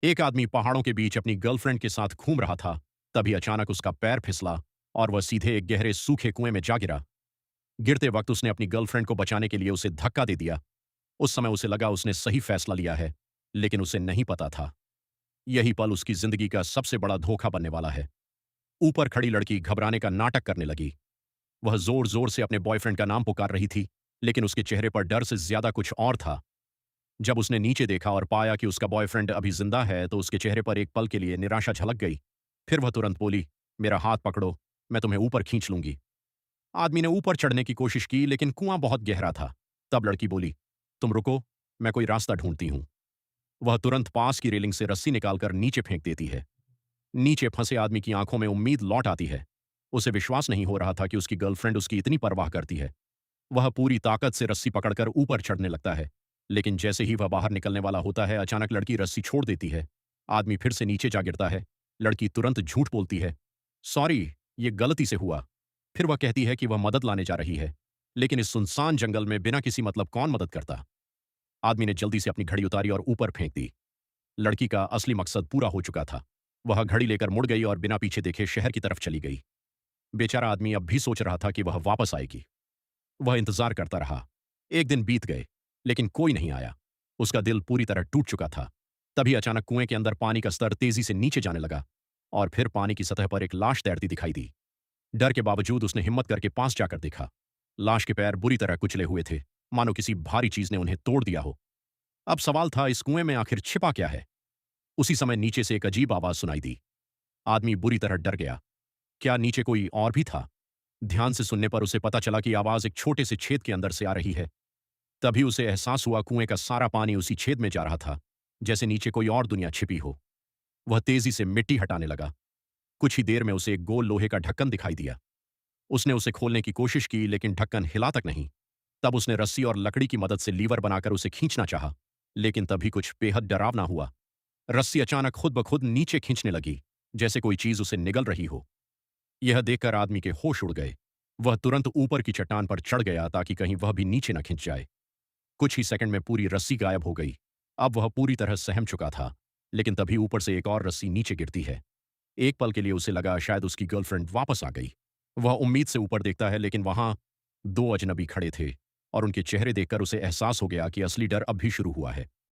एक आदमी पहाड़ों के बीच अपनी गर्लफ्रेंड के साथ घूम रहा था। तभी अचानक उसका पैर फिसला और वह सीधे एक गहरे सूखे कुएं में जा गिरा। गिरते वक्त उसने अपनी गर्लफ्रेंड को बचाने के लिए उसे धक्का दे दिया। उस समय उसे लगा उसने सही फैसला लिया है, लेकिन उसे नहीं पता था यही पल उसकी जिंदगी का सबसे बड़ा धोखा बनने वाला है। ऊपर खड़ी लड़की घबराने का नाटक करने लगी। वह जोर जोर से अपने बॉयफ्रेंड का नाम पुकार रही थी, लेकिन उसके चेहरे पर डर से ज्यादा कुछ और था। जब उसने नीचे देखा और पाया कि उसका बॉयफ्रेंड अभी जिंदा है, तो उसके चेहरे पर एक पल के लिए निराशा झलक गई। फिर वह तुरंत बोली, मेरा हाथ पकड़ो, मैं तुम्हें ऊपर खींच लूंगी। आदमी ने ऊपर चढ़ने की कोशिश की, लेकिन कुआं बहुत गहरा था। तब लड़की बोली, तुम रुको, मैं कोई रास्ता ढूंढती हूं। वह तुरंत पास की रेलिंग से रस्सी निकालकर नीचे फेंक देती है। नीचे फंसे आदमी की आंखों में उम्मीद लौट आती है। उसे विश्वास नहीं हो रहा था कि उसकी गर्लफ्रेंड उसकी इतनी परवाह करती है। वह पूरी ताकत से रस्सी पकड़कर ऊपर चढ़ने लगता है, लेकिन जैसे ही वह बाहर निकलने वाला होता है, अचानक लड़की रस्सी छोड़ देती है। आदमी फिर से नीचे जा गिरता है। लड़की तुरंत झूठ बोलती है, सॉरी, ये गलती से हुआ। फिर वह कहती है कि वह मदद लाने जा रही है, लेकिन इस सुनसान जंगल में बिना किसी मतलब कौन मदद करता। आदमी ने जल्दी से अपनी घड़ी उतारी और ऊपर फेंक दी। लड़की का असली मकसद पूरा हो चुका था। वह घड़ी लेकर मुड़ गई और बिना पीछे देखे शहर की तरफ चली गई। बेचारा आदमी अब भी सोच रहा था कि वह वापस आएगी। वह इंतजार करता रहा। एक दिन बीत गए, लेकिन कोई नहीं आया। उसका दिल पूरी तरह टूट चुका था। तभी अचानक कुएं के अंदर पानी का स्तर तेजी से नीचे जाने लगा और फिर पानी की सतह पर एक लाश तैरती दिखाई दी। डर के बावजूद उसने हिम्मत करके पास जाकर देखा। लाश के पैर बुरी तरह कुचले हुए थे, मानो किसी भारी चीज ने उन्हें तोड़ दिया हो। अब सवाल था, इस कुएं में आखिर छिपा क्या है। उसी समय नीचे से एक अजीब आवाज सुनाई दी। आदमी बुरी तरह डर गया। क्या नीचे कोई और भी था? ध्यान से सुनने पर उसे पता चला कि आवाज एक छोटे से छेद के अंदर से आ रही है। तभी उसे एहसास हुआ कुएं का सारा पानी उसी छेद में जा रहा था, जैसे नीचे कोई और दुनिया छिपी हो। वह तेजी से मिट्टी हटाने लगा। कुछ ही देर में उसे एक गोल लोहे का ढक्कन दिखाई दिया। उसने उसे खोलने की कोशिश की, लेकिन ढक्कन हिला तक नहीं। तब उसने रस्सी और लकड़ी की मदद से लीवर बनाकर उसे खींचना चाहा, लेकिन तभी कुछ बेहद डरावना हुआ। रस्सी अचानक खुद ब खुद नीचे खींचने लगी, जैसे कोई चीज उसे निगल रही हो। यह देखकर आदमी के होश उड़ गए। वह तुरंत ऊपर की चट्टान पर चढ़ गया ताकि कहीं वह भी नीचे न खिंच जाए। कुछ ही सेकंड में पूरी रस्सी गायब हो गई। अब वह पूरी तरह सहम चुका था, लेकिन तभी ऊपर से एक और रस्सी नीचे गिरती है। एक पल के लिए उसे लगा शायद उसकी गर्लफ्रेंड वापस आ गई। वह उम्मीद से ऊपर देखता है, लेकिन वहां दो अजनबी खड़े थे और उनके चेहरे देखकर उसे एहसास हो गया कि असली डर अब भी शुरू हुआ है।